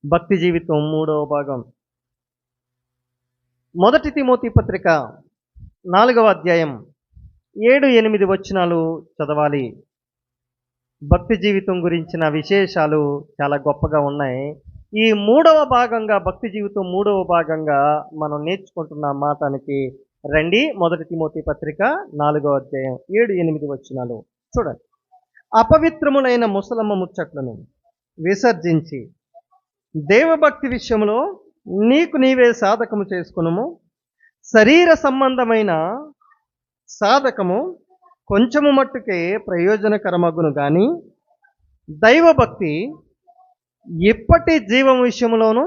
భక్తి జీవితం మూడవ భాగం. మొదటి తిమోతి పత్రిక 4వ అధ్యాయం 7, 8 వచనాలు చదవాలి. భక్తి జీవితం గురించిన విశేషాలు చాలా గొప్పగా ఉన్నాయి. ఈ మూడవ భాగంగా భక్తి జీవితం మూడవ భాగంగా మనం నేర్చుకుంటున్న మాటానికి రండి. మొదటి తిమోతి పత్రిక 4వ అధ్యాయం 7, 8 వచనాలు చూడండి. అపవిత్రములైన ముసలమ్మ ముచ్చట్లను విసర్జించి దేవభక్తి విషయంలో నీకు నీవే సాధకము చేసుకునుము. శరీర సంబంధమైన సాధకము కొంచెము మట్టుకే ప్రయోజనకరమగును గాని దైవభక్తి ఇప్పటి జీవం విషయంలోను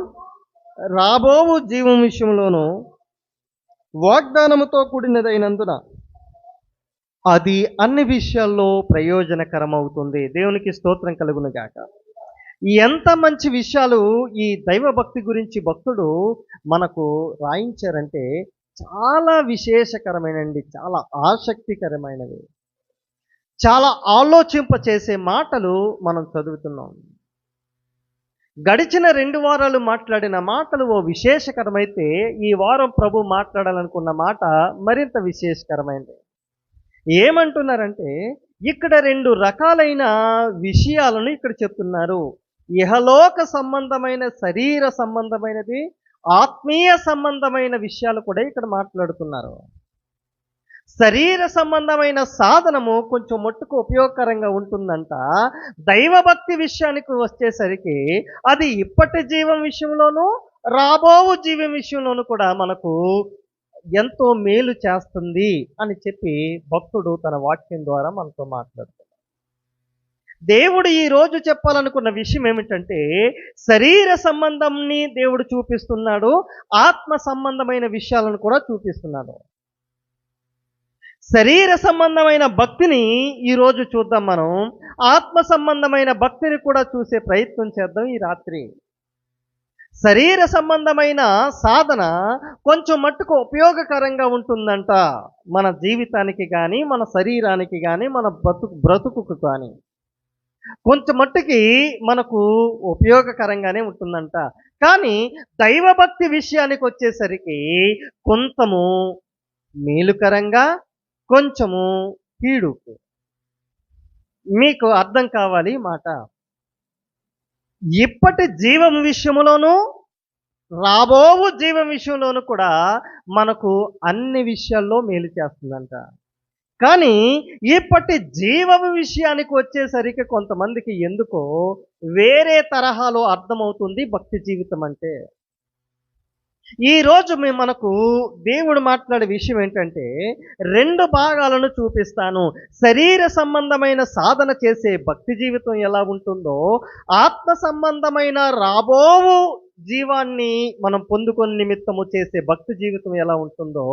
రాబోవు జీవం విషయంలోను వాగ్దానముతో కూడినదైనందున అది అన్ని విషయాల్లో ప్రయోజనకరమవుతుంది. దేవునికి స్తోత్రం కలుగును గాక. ఎంత మంచి విషయాలు ఈ దైవభక్తి గురించి భక్తుడు మనకు రాయించారంటే చాలా విశేషకరమైనవి, చాలా ఆసక్తికరమైనవి, చాలా ఆలోచింపచేసే మాటలు మనం చదువుతున్నాం. గడిచిన 2 వారాలు మాట్లాడిన మాటలు ఓ విశేషకరమైతే ఈ వారం ప్రభు మాట్లాడాలనుకున్న మాట మరింత విశేషకరమైనది. ఏమంటున్నారంటే ఇక్కడ 2 రకాలైన విషయాలను ఇక్కడ చెప్తున్నారు. ఇహలోక సంబంధమైన శరీర సంబంధమైనది, ఆత్మీయ సంబంధమైన విషయాలు కూడా ఇక్కడ మాట్లాడుతున్నారు. శరీర సంబంధమైన సాధనము కొంచెం మట్టుకు ఉపయోగకరంగా ఉంటుందంట. దైవభక్తి విషయానికి వచ్చేసరికి అది ఇప్పటి జీవం విషయంలోనూ రాబోవు జీవం విషయంలోనూ కూడా మనకు ఎంతో మేలు చేస్తుంది అని చెప్పి భక్తుడు తన వాక్యం ద్వారా మనతో మాట్లాడుతున్నాడు. దేవుడు ఈ రోజు చెప్పాలనుకున్న విషయం ఏమిటంటే శరీర సంబంధంని దేవుడు చూపిస్తున్నాడు, ఆత్మ సంబంధమైన విషయాలను కూడా చూపిస్తున్నాడు. శరీర సంబంధమైన భక్తిని ఈరోజు చూద్దాం మనం. ఆత్మ సంబంధమైన భక్తిని కూడా చూసే ప్రయత్నం చేద్దాం ఈ రాత్రి. శరీర సంబంధమైన సాధన కొంచెం మట్టుకు ఉపయోగకరంగా ఉంటుందంట మన జీవితానికి కానీ, మన శరీరానికి కానీ, మన బ్రతుకుకు కానీ కొంచెం మట్టుకి మనకు ఉపయోగకరంగానే ఉంటుందంట. కానీ దైవభక్తి విషయానికి వచ్చేసరికి కొంచెము మేలుకరంగా, కొంచెము కీడుకు. మీకు అర్థం కావాలి మాట. ఇప్పటి జీవం విషయంలోనూ రాబోవు జీవం విషయంలోనూ కూడా మనకు అన్ని విషయాల్లో మేలు చేస్తుందంట. కానీ ఇప్పటి జీవం విషయానికి వచ్చేసరికి కొంతమందికి ఎందుకో వేరే తరహాలో అర్థమవుతుంది భక్తి జీవితం అంటే. ఈరోజు మనకు దేవుడు మాట్లాడే విషయం ఏంటంటే 2 భాగాలను చూపిస్తాను. శరీర సంబంధమైన సాధన చేసే భక్తి జీవితం ఎలా ఉంటుందో, ఆత్మ సంబంధమైన రాబోవు జీవాన్ని మనం పొందుకొని నిమిత్తము చేసే భక్తి జీవితం ఎలా ఉంటుందో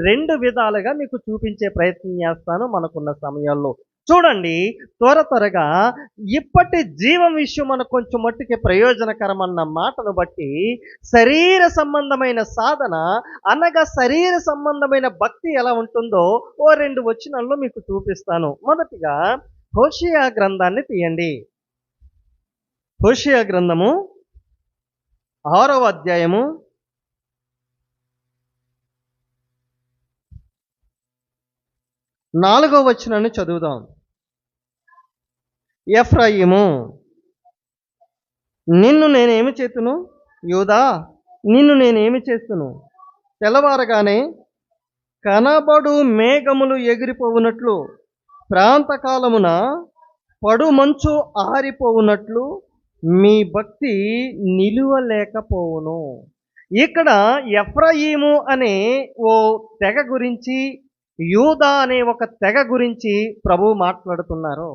2 విధాలుగా మీకు చూపించే ప్రయత్నం చేస్తాను మనకున్న సమయాల్లో. చూడండి, త్వరగా ఇప్పటి జీవం విషయం మనకు కొంచెం మట్టుకే ప్రయోజనకరమన్న మాటను బట్టి శరీర సంబంధమైన సాధన అనగా శరీర సంబంధమైన భక్తి ఎలా ఉంటుందో ఓ 2 వచనాల్లో మీకు చూపిస్తాను. మొదటిగా హోషేయ గ్రంథాన్ని తీయండి. హోషేయ గ్రంథము 6వ అధ్యాయము 4వ వచనాన్ని చదువుదాం. ఎఫ్రాయిము, నిన్ను నేనేమి చేతును? యూదా, నిన్ను నేనేమి చేస్తును? తెల్లవారగానే కనబడు మేఘములు ఎగిరిపోవునట్లు, ప్రాంతకాలమున పడు మంచు ఆరిపోవునట్లు మీ భక్తి నిలువలేకపోవును. ఇక్కడ ఎఫ్రాయిము అనే ఓ తెగ గురించి, యూదా అనే ఒక తెగ గురించి ప్రభు మాట్లాడుతున్నారు.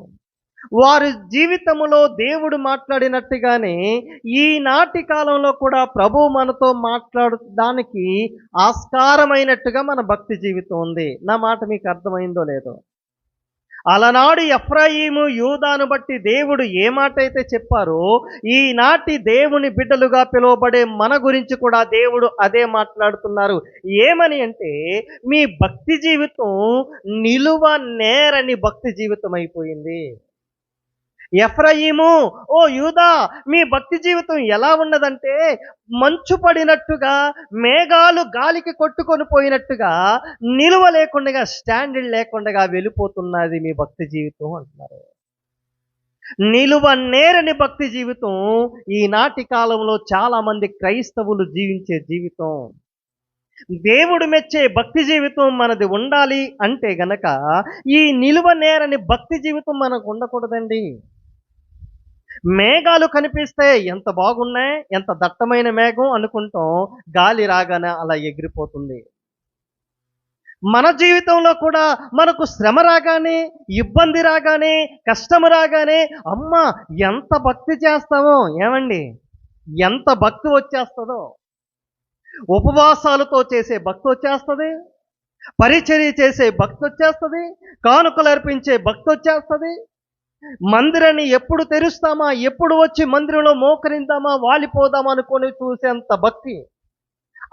వారి జీవితంలో దేవుడు మాట్లాడినట్టుగానే ఈనాటి కాలంలో కూడా ప్రభు మనతో మాట్లాడడానికి ఆస్కారమైనట్టుగా మన భక్తి జీవితం ఉంది. నా మాట మీకు అర్థమైందో లేదో. అలనాడు ఎఫ్రాయిము యూదాను బట్టి దేవుడు ఏ మాట అయితే చెప్పారో ఈనాటి దేవుని బిడ్డలుగా పిలువబడే మన గురించి కూడా దేవుడు అదే మాట్లాడుతున్నారు. ఏమని అంటే మీ భక్తి జీవితం నిలువ నేరని భక్తి జీవితం అయిపోయింది. ఎఫ్రాయిము, ఓ యూదా, మీ భక్తి జీవితం ఎలా ఉన్నదంటే మంచు పడినట్టుగా, మేఘాలు గాలికి కొట్టుకొని పోయినట్టుగా, నిలువ లేకుండా, స్టాండర్డ్ లేకుండా వెళ్ళిపోతున్నది మీ భక్తి జీవితం అంటున్నారు. నిలువ నేరని భక్తి జీవితం ఈనాటి కాలంలో చాలా మంది క్రైస్తవులు జీవించే జీవితం. దేవుడు మెచ్చే భక్తి జీవితం మనది ఉండాలి అంటే గనక ఈ నిలువ నేరని భక్తి జీవితం మనకు ఉండకూడదండి. మేఘాలు కనిపిస్తే ఎంత బాగున్నాయి, ఎంత దట్టమైన మేఘం అనుకుంటాం, గాలి రాగానే అలా ఎగిరిపోతుంది. మన జీవితంలో కూడా మనకు శ్రమ రాగానే, ఇబ్బంది రాగానే, కష్టము రాగానే, అమ్మ ఎంత భక్తి చేస్తామో, ఏమండి, ఎంత భక్తి వచ్చేస్తుందో. ఉపవాసాలతో చేసే భక్తి వచ్చేస్తుంది, పరిచర్య చేసే భక్తి వచ్చేస్తుంది, కానుకలు అర్పించే భక్తి వచ్చేస్తుంది. మందిరాన్ని ఎప్పుడు తెరుస్తామా, ఎప్పుడు వచ్చి మందిరంలో మోకరిందామా, వాలిపోదామా అనుకొని చూసేంత భక్తి.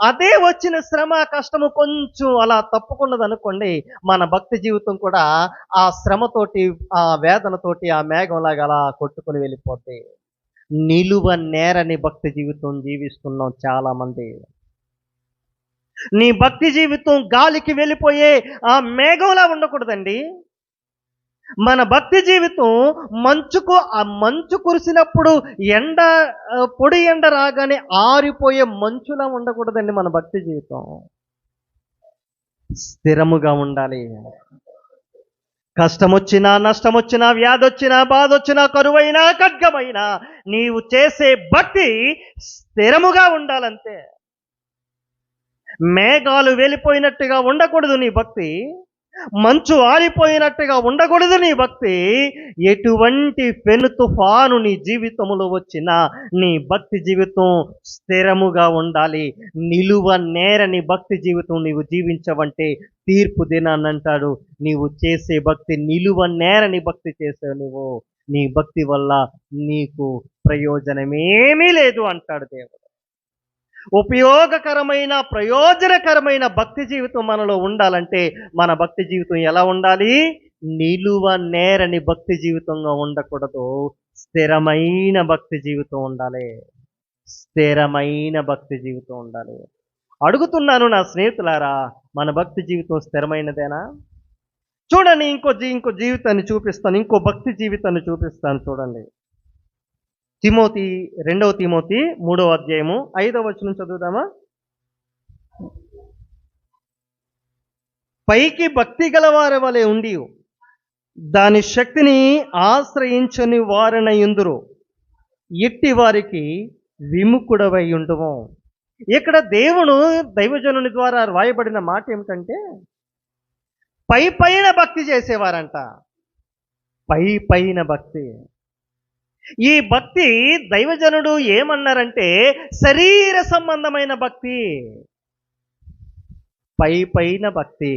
అదే వచ్చిన శ్రమ, కష్టము కొంచెం అలా తప్పుకున్నది అనుకోండి, మన భక్తి జీవితం కూడా ఆ శ్రమతోటి, ఆ వేదనతోటి, ఆ మేఘంలాగా అలా కొట్టుకుని వెళ్ళిపోతాయి. నిలువ నేరని భక్తి జీవితం జీవిస్తున్నాం చాలా మంది. నీ భక్తి జీవితం గాలికి వెళ్ళిపోయే ఆ మేఘంలా ఉండకూడదండి. మన భక్తి జీవితం ఆ మంచు కురిసినప్పుడు ఎండ, పొడి ఎండ రాగానే ఆరిపోయే మంచులా ఉండకూడదండి మన భక్తి జీవితం. స్థిరముగా ఉండాలి. కష్టమొచ్చినా, నష్టమొచ్చినా, వ్యాధొచ్చినా, బాధొచ్చినా, కరువైనా, ఖడ్గమైనా, నీవు చేసే భక్తి స్థిరముగా ఉండాలంతే. మేఘాలు వెళ్ళిపోయినట్టుగా ఉండకూడదు నీ భక్తి, మంచు ఆరిపోయినట్టుగా ఉండకూడదు నీ భక్తి. ఎటువంటి పెను తుఫాను నీ జీవితంలో వచ్చినా నీ భక్తి జీవితం స్థిరముగా ఉండాలి. నిలువ నేరని భక్తి జీవితం నీవు జీవించవంటే తీర్పు దినాన్ని అంటాడు, నీవు చేసే భక్తి నిలువ నేరని భక్తి చేసావు నువ్వు, నీ భక్తి వల్ల నీకు ప్రయోజనమేమీ లేదు అంటాడు దేవుడు. ఉపయోగకరమైన, ప్రయోజనకరమైన భక్తి జీవితం మనలో ఉండాలంటే మన భక్తి జీవితం ఎలా ఉండాలి? నిలువ నేరని భక్తి జీవితంగా ఉండకూడదు, స్థిరమైన భక్తి జీవితం ఉండాలి. స్థిరమైన భక్తి జీవితం ఉండాలి. అడుగుతున్నాను నా స్నేహితులారా, మన భక్తి జీవితం స్థిరమైనదేనా? చూడండి, ఇంకో జీవితాన్ని చూపిస్తాను, ఇంకో భక్తి జీవితాన్ని చూపిస్తాను. చూడండి, రెండవ తిమోతి 3వ అధ్యాయము 5వ వచనం చదువుదామా? పైకి భక్తి గలవారి వలె ఉండి దాని శక్తిని ఆశ్రయించని వారినయుందురు, ఇట్టి వారికి విముఖుడవై ఉండుము. ఇక్కడ దేవుడు దైవజనుని ద్వారా రాయబడిన మాట ఏమిటంటే, పైన భక్తి చేసేవారంట. పైన భక్తి. ఈ భక్తి దైవజనుడు ఏమన్నారంటే శరీర సంబంధమైన భక్తి. పైన భక్తి.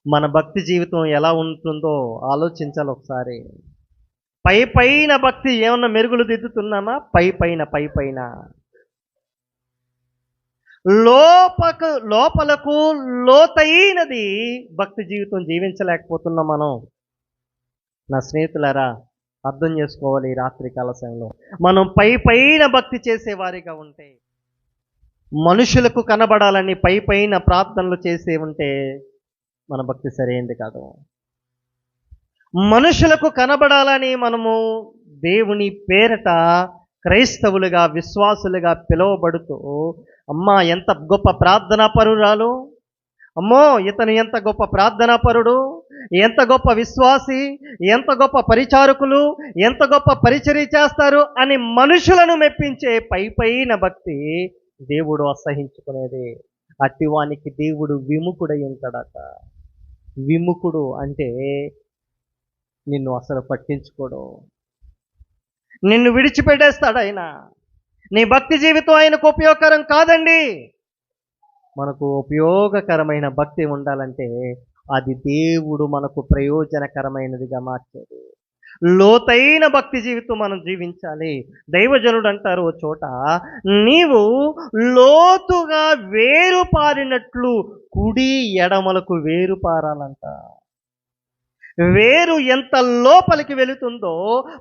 మన భక్తి జీవితం ఎలా ఉంటుందో ఆలోచించాలి ఒకసారి. పైన భక్తి ఏమన్నా మెరుగులు దిద్దుతున్నామా? పైపైన లోపలకు లోతైనది భక్తి జీవితం జీవించలేకపోతున్నాం మనం. నా స్నేహితులారా, అర్థం చేసుకోవాలి. ఈ రాత్రికాల సమయంలో మనం పైన భక్తి చేసేవారిగా ఉంటే, మనుషులకు కనబడాలని పైన ప్రార్థనలు చేసే ఉంటే మన భక్తి సరైనది కాదు. మనుషులకు కనబడాలని మనము దేవుని పేరట క్రైస్తవులుగా, విశ్వాసులుగా పిలువబడుతూ, అమ్మా ఎంత గొప్ప ప్రార్థనా పరురాలు, అమ్మో ఇతను ఎంత గొప్ప ప్రార్థనా పరుడు, ఎంత గొప్ప విశ్వాసి, ఎంత గొప్ప పరిచారకులు, ఎంత గొప్ప పరిచర్య చేస్తారు అని మనుషులను మెప్పించే పైన భక్తి దేవుడు అసహించుకునేది. అట్టివానికి దేవుడు విముఖుడై ఉంటాడట. విముఖుడు అంటే నిన్ను అసలు పట్టించుకోడు, నిన్ను విడిచిపెట్టేస్తాడు ఆయన. నీ భక్తి జీవితం ఆయనకు ఉపయోగకరం కాదండి. మనకు ఉపయోగకరమైన భక్తి ఉండాలంటే అది దేవుడు మనకు ప్రయోజనకరమైనదిగా మార్చేది. లోతైన భక్తి జీవితం మనం జీవించాలి. దైవజనుడు అంటారు ఓ చోట, నీవు లోతుగా వేరుపారినట్లు కుడి ఎడమలకు వేరుపారాలంట. వేరు ఎంత లోపలికి వెళుతుందో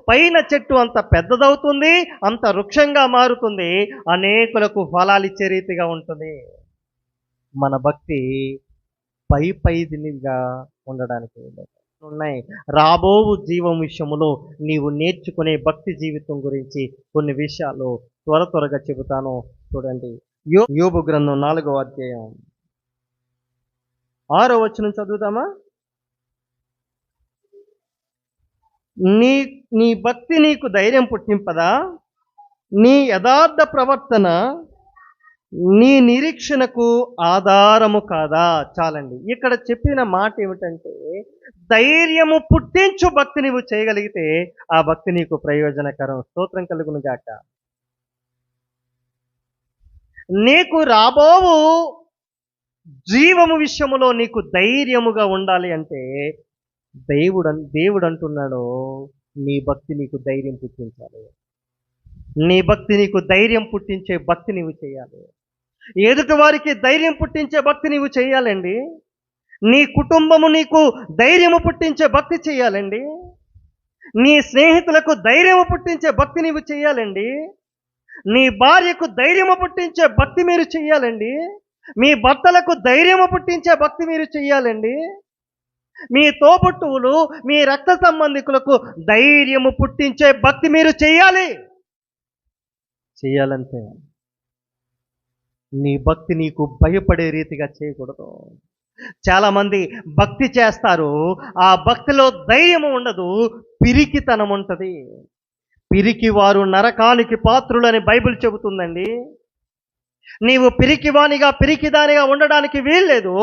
పైన చెట్టు అంత పెద్దదవుతుంది, అంత వృక్షంగా మారుతుంది, అనేకులకు ఫలాలిచ్చే రీతిగా ఉంటుంది. మన భక్తి పైదినిగా ఉండడానికి ఉన్నాయి. రాబోవు జీవం విషయములో నీవు నేర్చుకునే భక్తి జీవితం గురించి కొన్ని విషయాలు త్వరగా చెబుతాను. చూడండి, యోబు గ్రంథం 4వ అధ్యాయం 6వ వచనం చదువుదామా? నీ నీ భక్తి నీకు ధైర్యం పుట్టింపదా? నీ యథార్థ ప్రవర్తన నీ నిరీక్షణకు ఆధారము కాదా? చాలండి. ఇక్కడ చెప్పిన మాట ఏమిటంటే, ధైర్యము పుట్టించు భక్తి నీవు చేయగలిగితే ఆ భక్తి నీకు ప్రయోజనకరం. స్తోత్రం కలుగును గాక. నీకు రాబోవు జీవము విషయములో నీకు ధైర్యముగా ఉండాలి అంటే దేవుడు అంటున్నాడు, నీ భక్తి నీకు ధైర్యం పుట్టించాలి. నీ భక్తి నీకు ధైర్యం పుట్టించే భక్తి నీవు చేయాలి. ఎదుటి వారికి ధైర్యం పుట్టించే భక్తి నీవు చేయాలండి. నీ కుటుంబము నీకు ధైర్యము పుట్టించే భక్తి చేయాలండి. నీ స్నేహితులకు ధైర్యము పుట్టించే భక్తి నీవు చేయాలండి. నీ భార్యకు ధైర్యము పుట్టించే భక్తి మీరు చెయ్యాలండి. మీ భర్తలకు ధైర్యము పుట్టించే భక్తి మీరు చెయ్యాలండి. మీ తోబుట్టువులు, మీ రక్త సంబంధికులకు ధైర్యము పుట్టించే భక్తి మీరు చెయ్యాలంటే నీ భక్తి నీకు భయపడే రీతిగా చేయకూడదు. చాలామంది భక్తి చేస్తారు, ఆ భక్తిలో ధైర్యము ఉండదు, పిరికితనం ఉంటుంది. పిరికి వారు నరకానికి పాత్రులని బైబిల్ చెబుతుందండి. నీవు పిరికివానిగా పిరికిదానిగా ఉండడానికి వీల్లేదు.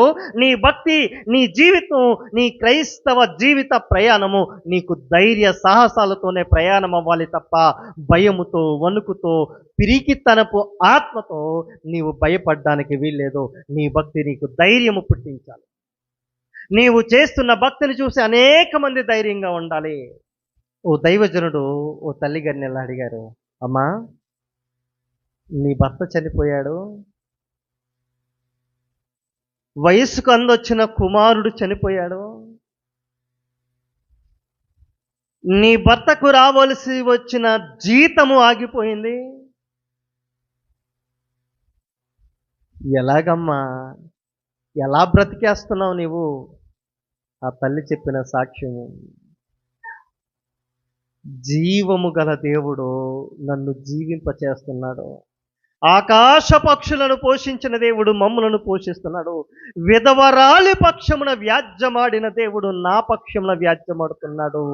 నీ భక్తి, నీ జీవితం, నీ క్రైస్తవ జీవిత ప్రయాణము నీకు ధైర్య సాహసాలతోనే ప్రయాణం అవ్వాలి తప్ప భయముతో, వణుకుతో, పిరికితనపు ఆత్మతో నీవు భయపడడానికి వీల్లేదు. నీ భక్తి నీకు ధైర్యము పుట్టించాలి. నీవు చేస్తున్న భక్తిని చూసి అనేక మంది ధైర్యంగా ఉండాలి. ఓ దైవజనుడు ఓ తల్లి గారిని ఎలా అడిగారు, అమ్మా నీ భర్త చనిపోయాడు, వయసుకు అందొచ్చిన కుమారుడు చనిపోయాడు, నీ భర్తకు రావలసి వచ్చిన జీతము ఆగిపోయింది, ఎలాగమ్మా, ఎలా బ్రతికేస్తున్నావు నీవు? ఆ తల్లి చెప్పిన సాక్ష్యము, జీవము గల దేవుడు నన్ను జీవింపచేస్తున్నాడు. ఆకాశ పక్షులను పోషించిన దేవుడు మమ్ములను పోషిస్తున్నాడు. విధవరాలి పక్షమున వ్యాజ్యమాడిన దేవుడు నా పక్షమున వ్యాజ్యమాడుతున్నాడు.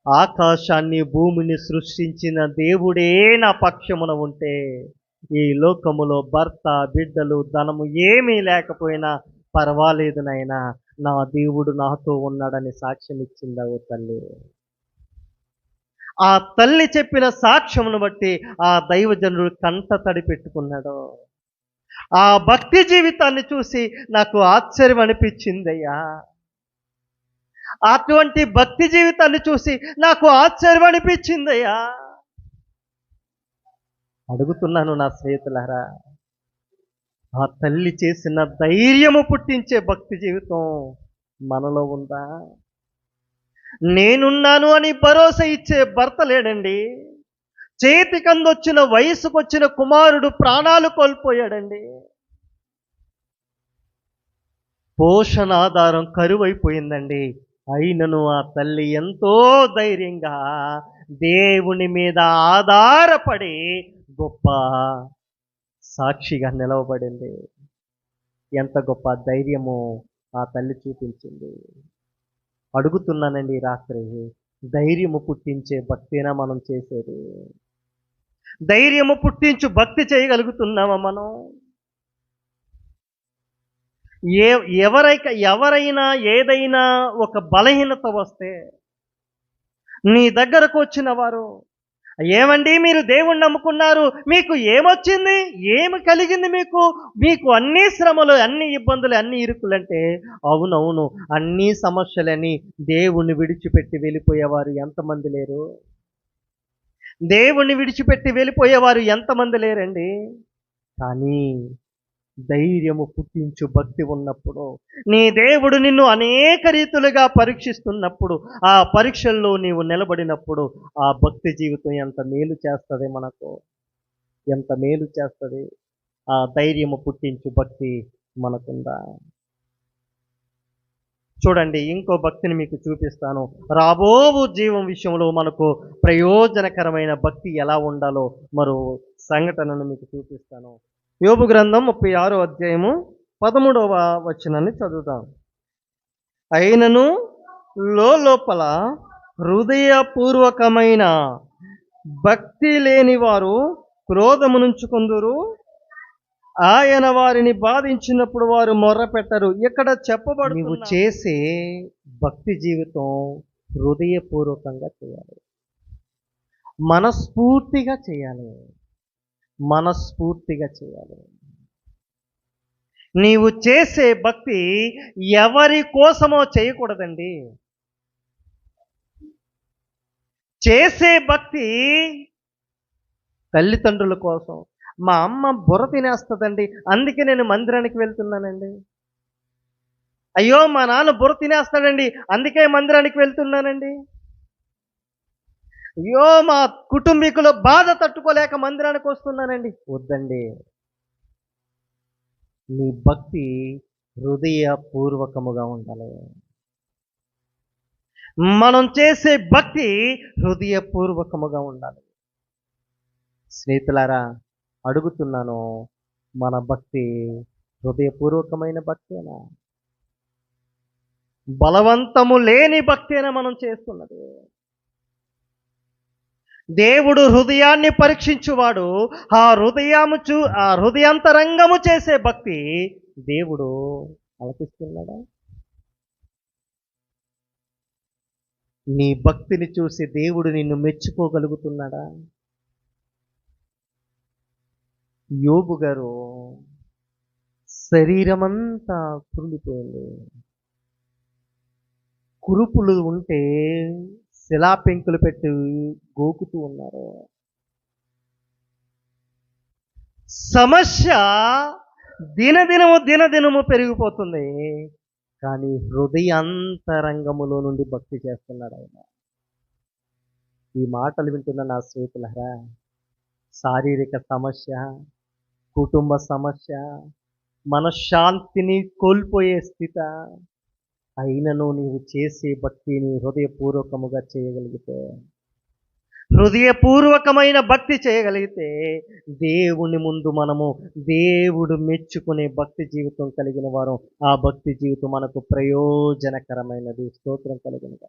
ఆకాశాన్ని భూమిని సృష్టించిన దేవుడే నా పక్షమున ఉంటే ఈ లోకములో భర్త, బిడ్డలు, ధనము ఏమీ లేకపోయినా పర్వాలేదు నాయనా, నా దేవుడు నాతో ఉన్నాడని సాక్ష్యం ఇచ్చిందా ఓ తల్లి. ఆ తల్లి చెప్పిన సాక్ష్యమును బట్టి ఆ దైవజనుడు కంట తడి పెట్టుకున్నాడు. ఆ భక్తి జీవితాన్ని చూసి నాకు ఆశ్చర్యం అనిపించిందయ్యా. అటువంటి భక్తి జీవితాన్ని చూసి నాకు ఆశ్చర్యం అనిపించిందయ్యా. అడుగుతున్నాను నా స్నేహితులారా, ఆ తల్లి చేసిన ధైర్యము పుట్టించే భక్తి జీవితం మనలో ఉందా? నేనున్నాను అని భరోసా ఇచ్చే భర్త లేడండి. చేతికందొచ్చిన వయసుకొచ్చిన కుమారుడు ప్రాణాలు కోల్పోయాడండి. పోషణాధారం కరువైపోయిందండి. అయినను ఆ తల్లి ఎంతో ధైర్యంగా దేవుని మీద ఆధారపడి గొప్ప సాక్షిగా నిలవబడింది. ఎంత గొప్ప ధైర్యము ఆ తల్లి చూపించింది. అడుగుతున్నానండి రాత్రి, ధైర్యము పుట్టించే భక్తినా మనం చేసేది? ధైర్యము పుట్టించు భక్తి చేయగలుగుతున్నామా మనం? ఎవరైనా ఏదైనా ఒక బలహీనత వస్తే నీ దగ్గరకు వచ్చిన వారు, ఏమండి మీరు దేవుణ్ణి నమ్ముకున్నారు, మీకు ఏమొచ్చింది, ఏమి కలిగింది, మీకు అన్ని శ్రమలు, అన్ని ఇబ్బందులు, అన్ని ఇరుకులంటే, అవునవును అన్ని సమస్యలని దేవుణ్ణి విడిచిపెట్టి వెళ్ళిపోయేవారు ఎంతమంది లేరు? దేవుణ్ణి విడిచిపెట్టి వెళ్ళిపోయేవారు ఎంతమంది లేరండి? కానీ ధైర్యము పుట్టించు భక్తి ఉన్నప్పుడు, నీ దేవుడు నిన్ను అనేక రీతులుగా పరీక్షిస్తున్నప్పుడు, ఆ పరీక్షల్లో నీవు నిలబడినప్పుడు ఆ భక్తి జీవితం ఎంత మేలు చేస్తుంది మనకు, ఎంత మేలు చేస్తుంది. ఆ ధైర్యము పుట్టించు భక్తి మనకుందా? చూడండి, ఇంకో భక్తిని మీకు చూపిస్తాను. రాబోవు జీవం విషయంలో మనకు ప్రయోజనకరమైన భక్తి ఎలా ఉండాలో మరో సంఘటనను మీకు చూపిస్తాను. యోబు గ్రంథం 36వ అధ్యాయము 13వ వచనాన్ని చదువుతాం. అయినను లోపల హృదయపూర్వకమైన భక్తి లేని వారు క్రోధమునుంచుకొందురు, ఆయన వారిని బాధించినప్పుడు వారు మొర్ర పెట్టరు. ఇక్కడ చెప్పబడు, నీవు చేసే భక్తి జీవితం హృదయపూర్వకంగా చేయాలి, మనస్ఫూర్తిగా చేయాలి, మనస్ఫూర్తిగా చేయాలి. నీవు చేసే భక్తి ఎవరి కోసమో చేయకూడదండి. చేసే భక్తి తల్లిదండ్రుల కోసం. మా అమ్మ బుర్ర తినేస్తుందండి, అందుకే నేను మందిరానికి వెళ్తున్నానండి. అయ్యో మా నాన్న బుర్ర తినేస్తాడండి, అందుకే మందిరానికి వెళ్తున్నానండి. అయ్యో మా కుటుంబీకుల బాధ తట్టుకోలేక మందిరానికి వస్తున్నానండి. వద్దండి, నీ భక్తి హృదయపూర్వకముగా ఉండాలి. మనం చేసే భక్తి హృదయపూర్వకముగా ఉండాలి. స్నేహితులారా, అడుగుతున్నాను, మన భక్తి హృదయపూర్వకమైన భక్తేనా? బలవంతము లేని భక్తేనా మనం చేస్తున్నది? దేవుడు హృదయాన్ని పరీక్షించువాడు. ఆ హృదయాంతరంగము చేసే భక్తి దేవుడు ఆలకిస్తున్నాడా? నీ భక్తిని చూసి దేవుడు నిన్ను మెచ్చుకోగలుగుతున్నాడా? యోబు గారు శరీరమంతా కురులిపోయింది, కురుపులు ఉంటే శిలాపెంకులు పెట్టి గోకుతూ ఉన్నారు. సమస్య దినదినము పెరిగిపోతుంది, కానీ హృదయాంతరంగములో నుండి భక్తి చేస్తున్నాడు ఆయన. ఈ మాటలు వింటున్న నా స్నేహితులారా, శారీరక సమస్య, కుటుంబ సమస్య, మనశ్శాంతిని కోల్పోయే స్థితి, అయినను నీవు చేసే భక్తిని హృదయపూర్వకముగా చేయగలిగితే, హృదయపూర్వకమైన భక్తి చేయగలిగితే, దేవుని ముందు మనము దేవుడు మెచ్చుకునే భక్తి జీవితం కలిగిన వారు. ఆ భక్తి జీవితం మనకు ప్రయోజనకరమైనది. స్తోత్రం కలిగినది,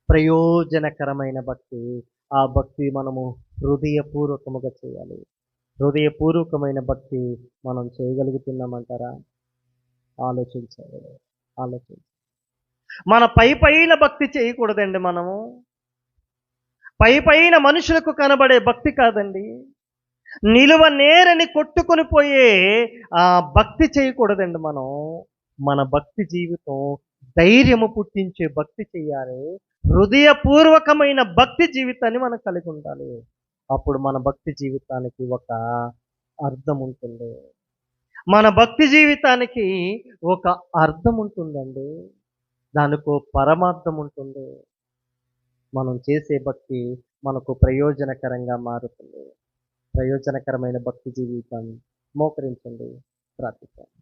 ప్రయోజనకరమైన భక్తి. ఆ భక్తి మనము హృదయపూర్వకముగా చేయాలి. హృదయపూర్వకమైన భక్తి మనం చేయగలుగుతున్నామంటారా? ఆలోచించాలి, ఆలోచించాలి. మన పైన భక్తి చేయకూడదండి. మనము పైన మనుషులకు కనబడే భక్తి కాదండి. నిలువ నేరని కొట్టుకొని పోయే ఆ భక్తి చేయకూడదండి. మన భక్తి జీవితం ధైర్యము పుట్టించే భక్తి చేయాలి. హృదయపూర్వకమైన భక్తి జీవితాన్ని మనం కలిగి ఉండాలి. అప్పుడు మన భక్తి జీవితానికి ఒక అర్థం ఉంటుంది. మన భక్తి జీవితానికి ఒక అర్థం ఉంటుందండి, దానికి పరమార్థం ఉంటుంది. మనం చేసే భక్తి మనకు ప్రయోజనకరంగా మారుతుంది. ప్రయోజనకరమైన భక్తి జీవితం మోకరించండి, ప్రార్థించండి.